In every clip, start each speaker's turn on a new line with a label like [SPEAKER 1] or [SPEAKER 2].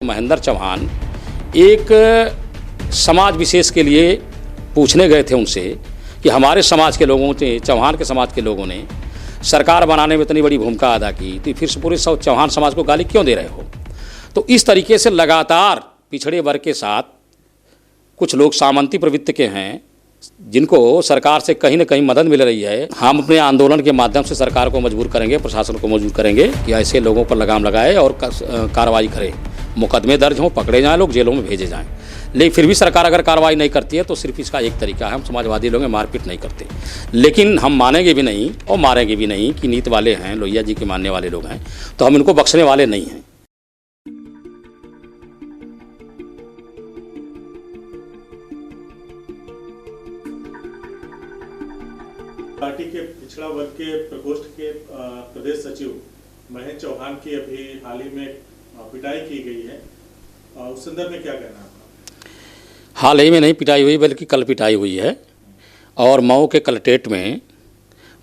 [SPEAKER 1] महेंद्र चौहान एक समाज विशेष के लिए पूछने गए थे उनसे कि हमारे समाज के लोगों ने, चौहान के समाज के लोगों ने सरकार बनाने में इतनी बड़ी भूमिका अदा की, तो फिर से पूरे चौहान समाज को गाली क्यों दे रहे हो। तो इस तरीके से लगातार पिछड़े वर्ग के साथ कुछ लोग सामंती प्रवृत्ति के हैं जिनको सरकार से कहीं न कहीं मदद मिल रही है। हम अपने आंदोलन के माध्यम से सरकार को मजबूर करेंगे, प्रशासन को मजबूर करेंगे कि ऐसे लोगों पर लगाम लगाए और कार्रवाई करे, मुकदमे दर्ज हों, पकड़े जाएं, लोग जेलों में भेजे जाएं। लेकिन फिर भी सरकार अगर कार्रवाई नहीं करती है तो सिर्फ इसका एक तरीका है, हम समाजवादी लोग मारपीट नहीं करते। लेकिन हम मानेंगे भी नहीं और मारेंगे भी नहीं कि नीत वाले हैं, लोहिया जी के मानने वाले लोग हैं, तो हम इनको बख्शने वाले नहीं हैं।
[SPEAKER 2] पार्टी के पिछड़ा वर्ग के प्रकोष्ठ के प्रदेश सचिव महेंद्र चौहान की अभी हाल ही में पिटाई की गई है, उस संदर्भ में क्या कहना है आपका?
[SPEAKER 1] हाल ही में नहीं पिटाई हुई बल्कि कल पिटाई हुई है और मऊ के कलेक्ट्रेट में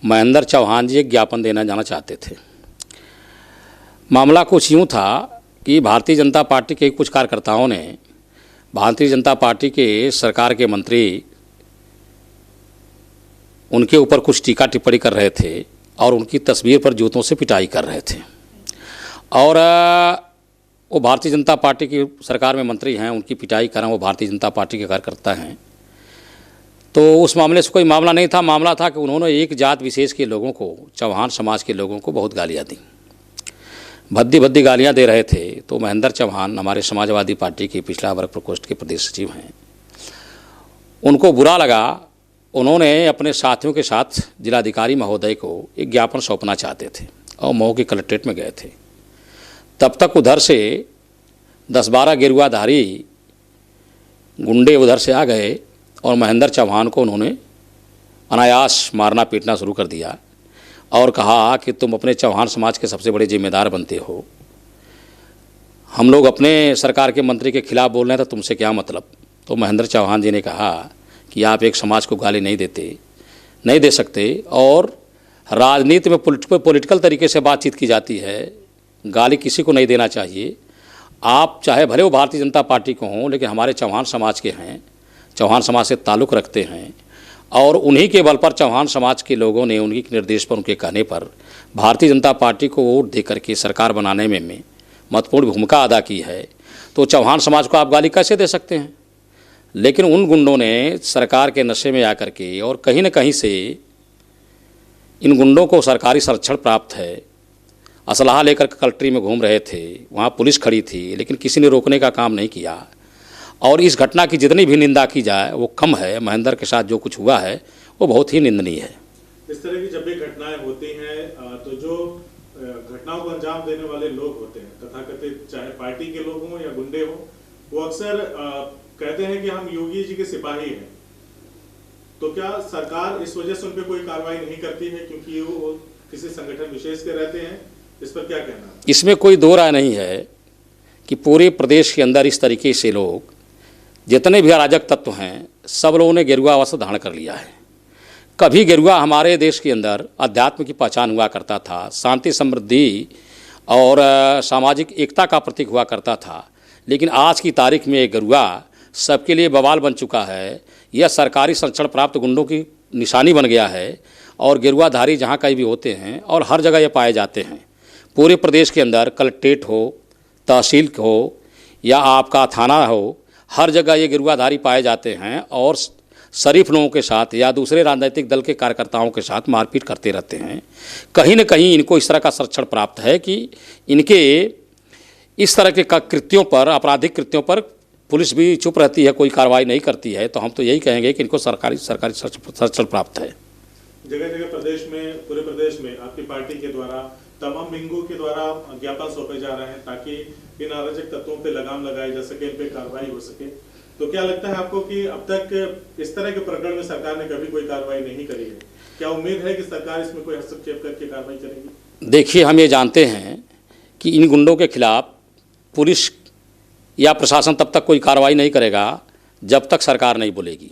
[SPEAKER 1] महेंद्र चौहान जी एक ज्ञापन देना जाना चाहते थे। मामला कुछ यूँ था कि भारतीय जनता पार्टी के कुछ कार्यकर्ताओं ने भारतीय जनता पार्टी के सरकार के मंत्री उनके ऊपर कुछ टीका टिप्पणी कर रहे थे और उनकी तस्वीर पर जूतों से पिटाई कर रहे थे। और वो भारतीय जनता पार्टी की सरकार में मंत्री हैं, उनकी पिटाई कर रहे हैं, वो भारतीय जनता पार्टी के कार्यकर्ता हैं। तो उस मामले से कोई मामला नहीं था, मामला था कि उन्होंने एक जात विशेष के लोगों को, चौहान समाज के लोगों को बहुत गालियाँ दी, भद्दी भद्दी गालियाँ दे रहे थे। तो महेंद्र चौहान हमारे समाजवादी पार्टी के पिछड़ा वर्ग प्रकोष्ठ के प्रदेश सचिव हैं, उनको बुरा लगा। उन्होंने अपने साथियों के साथ जिलाधिकारी महोदय को एक ज्ञापन सौंपना चाहते थे और मऊ के कलेक्ट्रेट में गए थे। तब तक उधर से 10-12 गेरुआधारी गुंडे उधर से आ गए और महेंद्र चौहान को उन्होंने अनायास मारना पीटना शुरू कर दिया और कहा कि तुम अपने चौहान समाज के सबसे बड़े जिम्मेदार बनते हो, हम लोग अपने सरकार के मंत्री के खिलाफ बोल रहे हैं तो तुमसे क्या मतलब। तो महेंद्र चौहान जी ने कहा कि आप एक समाज को गाली नहीं दे सकते और राजनीति में पॉलिटिकल तरीके से बातचीत की जाती है, गाली किसी को नहीं देना चाहिए। आप चाहे भले वो भारतीय जनता पार्टी को हों, लेकिन हमारे चौहान समाज के हैं, चौहान समाज से ताल्लुक़ रखते हैं और उन्हीं के बल पर चौहान समाज के लोगों ने उनके निर्देश पर, उनके कहने पर भारतीय जनता पार्टी को वोट दे करके सरकार बनाने में महत्वपूर्ण भूमिका अदा की है। तो चौहान समाज को आप गाली कैसे दे सकते हैं। लेकिन उन गुंडों ने सरकार के नशे में आकर के और कहीं न कहीं से इन गुंडों को सरकारी संरक्षण प्राप्त है, असलहा लेकर कलेक्ट्री में घूम रहे थे, वहाँ पुलिस खड़ी थी, लेकिन किसी ने रोकने का काम नहीं किया। और इस घटना की जितनी भी निंदा की जाए वो कम है। महेंद्र के साथ जो कुछ हुआ है वो बहुत ही निंदनीय है।
[SPEAKER 2] इस तरह की जब भी घटनाएं होती हैं तो जो घटनाओं को अंजाम देने वाले लोग होते हैं, तथाकथित चाहे पार्टी के लोग हों या गुंडे हों, वो अक्सर कहते हैं कि हम योगी जी के सिपाही हैं। तो क्या सरकार इस वजह से उन पर कोई कार्रवाई नहीं करती है क्योंकि वो किसी संगठन विशेष के रहते हैं? इस पर क्या कहना है?
[SPEAKER 1] इसमें कोई दो राय नहीं है कि पूरे प्रदेश के अंदर इस तरीके से लोग, जितने भी अराजक तत्व हैं, सब लोगों ने गेरुआ वस्त्र धारण कर लिया है। कभी गेरुआ हमारे देश के अंदर अध्यात्म की पहचान हुआ करता था, शांति समृद्धि और सामाजिक एकता का प्रतीक हुआ करता था। लेकिन आज की तारीख में गेरुआ सबके लिए बवाल बन चुका है। यह सरकारी संरक्षण प्राप्त गुंडों की निशानी बन गया है और गेरुआधारी जहाँ कहीं भी होते हैं और हर जगह ये पाए जाते हैं। पूरे प्रदेश के अंदर कलेक्ट्रेट हो, तहसील हो या आपका थाना हो, हर जगह ये गेरुआधारी पाए जाते हैं और शरीफ लोगों के साथ या दूसरे राजनीतिक दल के कार्यकर्ताओं के साथ मारपीट करते रहते हैं। कहीं न कहीं इनको इस तरह का संरक्षण प्राप्त है कि इनके इस तरह के कृत्यों पर, आपराधिक कृत्यों पर पुलिस भी चुप रहती है, कोई कार्रवाई नहीं करती है। तो हम तो यही कहेंगे कि इनको सरकारी संरक्षण प्राप्त है।
[SPEAKER 2] जगह जगह प्रदेश में, पूरे प्रदेश में आपकी पार्टी के द्वारा, तमाम विंगों के द्वारा ज्ञापन सौंपे जा रहे हैं ताकि इन अराजक तत्वों पे लगाम लगाई जा सके, इन पे कार्रवाई हो सके। तो क्या लगता है आपको कि अब तक इस तरह के प्रकरण में सरकार ने कभी कोई कार्रवाई नहीं करी है? क्या उम्मीद है कि सरकार इसमें कोई हस्तक्षेप करके कार्रवाई करेगी?
[SPEAKER 1] देखिए, हम ये जानते हैं कि इन गुंडों के खिलाफ पुलिस या प्रशासन तब तक कोई कार्रवाई नहीं करेगा जब तक सरकार नहीं बोलेगी।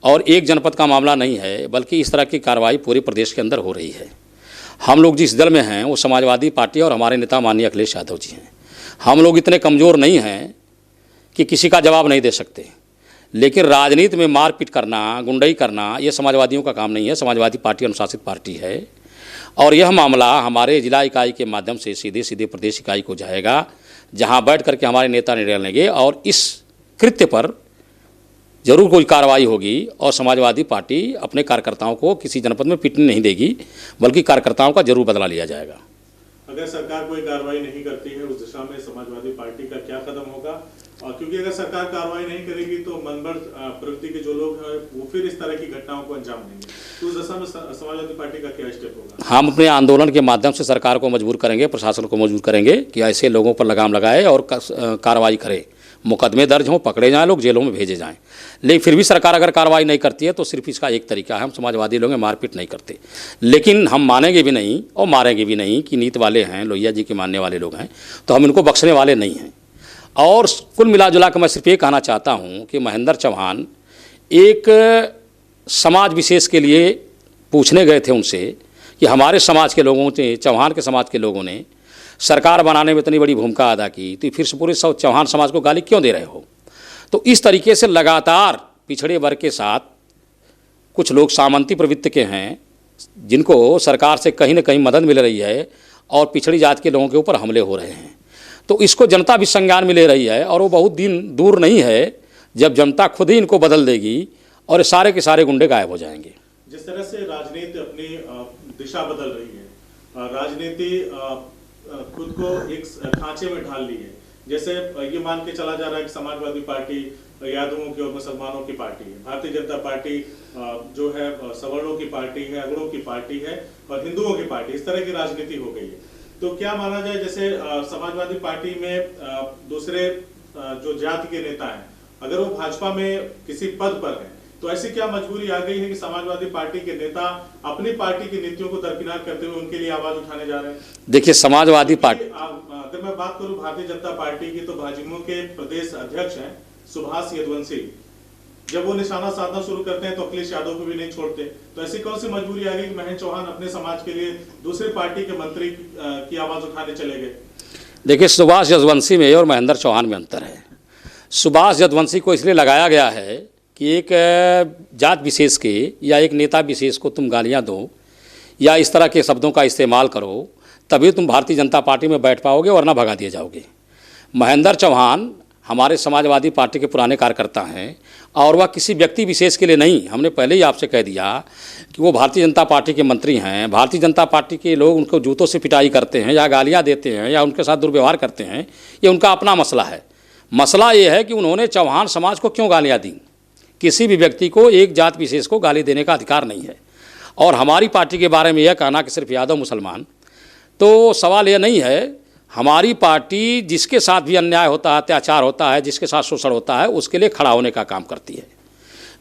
[SPEAKER 1] और एक जनपद का मामला नहीं है, बल्कि इस तरह की कार्रवाई पूरे प्रदेश के अंदर हो रही है। हम लोग जिस दल में हैं वो समाजवादी पार्टी और हमारे नेता माननीय अखिलेश यादव जी हैं। हम लोग इतने कमज़ोर नहीं हैं कि किसी का जवाब नहीं दे सकते, लेकिन राजनीति में मारपीट करना, गुंडई करना, ये समाजवादियों का काम नहीं है। समाजवादी पार्टी अनुशासित पार्टी है और यह मामला हमारे जिला इकाई के माध्यम से सीधे सीधे प्रदेश इकाई को जाएगा, जहां बैठ करके हमारे नेता निर्णय लेंगे और इस कृत्य पर जरूर कोई कार्रवाई होगी और समाजवादी पार्टी अपने कार्यकर्ताओं को किसी जनपद में पिटने नहीं देगी, बल्कि कार्यकर्ताओं का जरूर बदला लिया जाएगा।
[SPEAKER 2] अगर सरकार कोई कार्रवाई नहीं करती है उस दिशा में समाजवादी पार्टी का क्या कदम होगा? और क्योंकि अगर सरकार कार्रवाई नहीं करेगी तो मनगढ़ प्रवृत्ति के जो लोग हैं वो फिर इस तरह की घटनाओं को अंजाम देंगे, तो उस दिशा में समाजवादी पार्टी का क्या स्टेप होगा?
[SPEAKER 1] हम अपने आंदोलन के माध्यम से सरकार को मजबूर करेंगे, प्रशासन को मजबूर करेंगे कि ऐसे लोगों पर लगाम लगाए और कार्रवाई करे, मुकदमे दर्ज हों, पकड़े जाएं, लोग जेलों में भेजे जाएं। लेकिन फिर भी सरकार अगर कार्रवाई नहीं करती है तो सिर्फ इसका एक तरीका है, हम समाजवादी लोग मारपीट नहीं करते, लेकिन हम मानेंगे भी नहीं और मारेंगे भी नहीं कि नीत वाले हैं, लोहिया जी के मानने वाले लोग हैं, तो हम इनको बख्शने वाले नहीं हैं। और कुल मिला जुला कर मैं सिर्फ ये कहना चाहता हूँ कि महेंद्र चौहान एक समाज विशेष के लिए पूछने गए थे उनसे कि हमारे समाज के लोगों ने, चौहान के समाज के लोगों ने सरकार बनाने में इतनी बड़ी भूमिका अदा की, तो फिर से पूरे चौहान समाज को गाली क्यों दे रहे हो? तो इस तरीके से लगातार पिछड़े वर्ग के साथ कुछ लोग सामंती प्रवृत्ति के हैं, जिनको सरकार से कहीं न कहीं मदद मिल रही है और पिछड़ी जात के लोगों के ऊपर हमले हो रहे हैं, तो इसको जनता भी संज्ञान में ले रही है और वो बहुत दिन दूर नहीं है जब जनता खुद ही इनको बदल देगी और सारे के सारे गुंडे गायब हो जाएंगे।
[SPEAKER 2] जिस तरह से राजनीति अपनी दिशा बदल रही है, राजनीति खुद को एक खांचे में ढाल ली है, जैसे ये मान के चला जा रहा है कि समाजवादी पार्टी यादवों की और मुसलमानों की पार्टी है, भारतीय जनता पार्टी जो है सवर्णों की पार्टी है, अगड़ों की पार्टी है और हिंदुओं की पार्टी, इस तरह की राजनीति हो गई है। तो क्या माना जाए, जैसे समाजवादी पार्टी में दूसरे जो जाति के नेता हैं, अगर वो भाजपा में किसी पद पर हैं, तो ऐसी क्या मजबूरी आ गई है कि समाजवादी पार्टी के नेता अपनी पार्टी की नीतियों को दरकिनार करते हुए उनके लिए आवाज उठाने जा रहे हैं?
[SPEAKER 1] देखिए, समाजवादी पार्टी,
[SPEAKER 2] अगर मैं बात करूं भारतीय जनता पार्टी की, तो भाजपा के प्रदेश अध्यक्ष हैं सुभाष यदुवंशी, जब वो निशाना साधना शुरू करते हैं तो अखिलेश यादव को भी नहीं छोड़ते। तो ऐसी कौन सी मजबूरी आ गई कि महेंद्र चौहान अपने समाज के लिए दूसरे पार्टी के मंत्री की आवाज उठाने चले गए?
[SPEAKER 1] देखिए, सुभाष यदुवंशी में और महेंद्र चौहान में अंतर है। सुभाष यदुवंशी को इसलिए लगाया गया है कि एक जात विशेष के या एक नेता विशेष को तुम गालियां दो या इस तरह के शब्दों का इस्तेमाल करो, तभी तुम भारतीय जनता पार्टी में बैठ पाओगे, वरना भगा दिए जाओगे। महेंद्र चौहान हमारे समाजवादी पार्टी के पुराने कार्यकर्ता हैं और वह किसी व्यक्ति विशेष के लिए नहीं, हमने पहले ही आपसे कह दिया कि वो भारतीय जनता पार्टी के मंत्री हैं। भारतीय जनता पार्टी के लोग उनको जूतों से पिटाई करते हैं या गालियाँ देते हैं या उनके साथ दुर्व्यवहार करते हैं, ये उनका अपना मसला है। मसला ये है कि उन्होंने चौहान समाज को क्यों गालियाँ दी। किसी भी व्यक्ति को, एक जात विशेष को गाली देने का अधिकार नहीं है। और हमारी पार्टी के बारे में यह कहना कि सिर्फ यादव मुसलमान, तो सवाल यह नहीं है। हमारी पार्टी जिसके साथ भी अन्याय होता है, अत्याचार होता है, जिसके साथ शोषण होता है, उसके लिए खड़ा होने का काम करती है।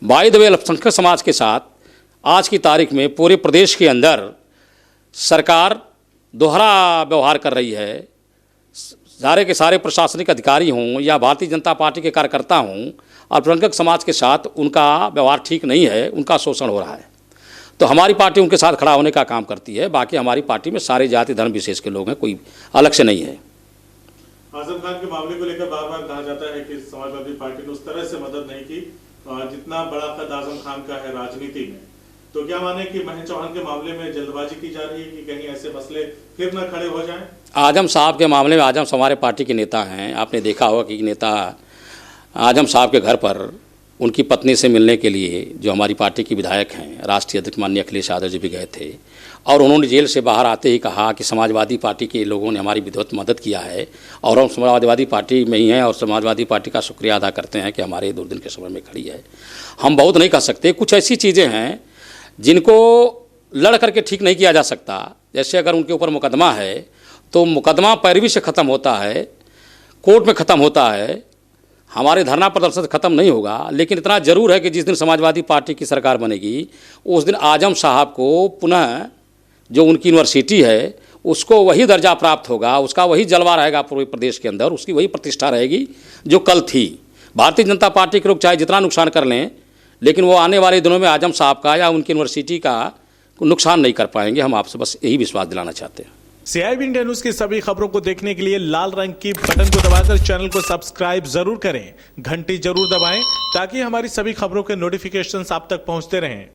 [SPEAKER 1] बाय द वे, अल्पसंख्यक समाज के साथ आज की तारीख में पूरे प्रदेश के अंदर सरकार दोहरा व्यवहार कर रही है। सारे के सारे प्रशासनिक अधिकारी हों या भारतीय जनता पार्टी के कार्यकर्ता हों, अल्पसंख्यक समाज के साथ उनका व्यवहार ठीक नहीं है, उनका शोषण हो रहा है। तो हमारी पार्टी उनके साथ खड़ा होने का काम करती है। बाकी हमारी पार्टी में सारे जाति धर्म विशेष के लोग हैं, कोई अलग से नहीं है।
[SPEAKER 2] आजम खान के मामले को लेकर बार बार कहा जाता है कि समाजवादी पार्टी ने उस तरह से मदद नहीं की जितना बड़ा कद आजम खान का है राजनीति में। तो क्या माने कि महेंद्र चौहान के मामले में जल्दबाजी की जा रही है कि कहीं ऐसे मसले फिर न खड़े हो जाएं?
[SPEAKER 1] आजम साहब के मामले में, आजम हमारे पार्टी के नेता हैं। आपने देखा होगा कि नेता आजम साहब के घर पर उनकी पत्नी से मिलने के लिए जो हमारी पार्टी की विधायक हैं, राष्ट्रीय अध्यक्ष माननीय अखिलेश यादव जी भी गए थे और उन्होंने जेल से बाहर आते ही कहा कि समाजवादी पार्टी के लोगों ने हमारी विधिवत मदद किया है और हम समाजवादी पार्टी में ही हैं और समाजवादी पार्टी का शुक्रिया अदा करते हैं कि हमारे दुर्दिन के समय में खड़ी है। हम बहुत नहीं कह सकते, कुछ ऐसी चीज़ें हैं जिनको लड़ करके ठीक नहीं किया जा सकता। जैसे अगर उनके ऊपर मुकदमा है तो मुकदमा पैरवी से ख़त्म होता है, कोर्ट में ख़त्म होता है, हमारे धरना प्रदर्शन से ख़त्म नहीं होगा। लेकिन इतना ज़रूर है कि जिस दिन समाजवादी पार्टी की सरकार बनेगी उस दिन आजम साहब को पुनः जो उनकी यूनिवर्सिटी है उसको वही दर्जा प्राप्त होगा, उसका वही जलवा रहेगा पूरे प्रदेश के अंदर, उसकी वही प्रतिष्ठा रहेगी जो कल थी। भारतीय जनता पार्टी के लोग चाहे जितना नुकसान कर लें, लेकिन वो आने वाले दिनों में आजम साहब का या उनकी यूनिवर्सिटी का नुकसान नहीं कर पाएंगे। हम आपसे बस यही विश्वास दिलाना चाहते हैं।
[SPEAKER 3] CIB इंडिया न्यूज की सभी खबरों को देखने के लिए लाल रंग की बटन को दबाकर चैनल को सब्सक्राइब जरूर करें, घंटी जरूर दबाएं ताकि हमारी सभी खबरों के नोटिफिकेशंस आप तक पहुंचते रहें।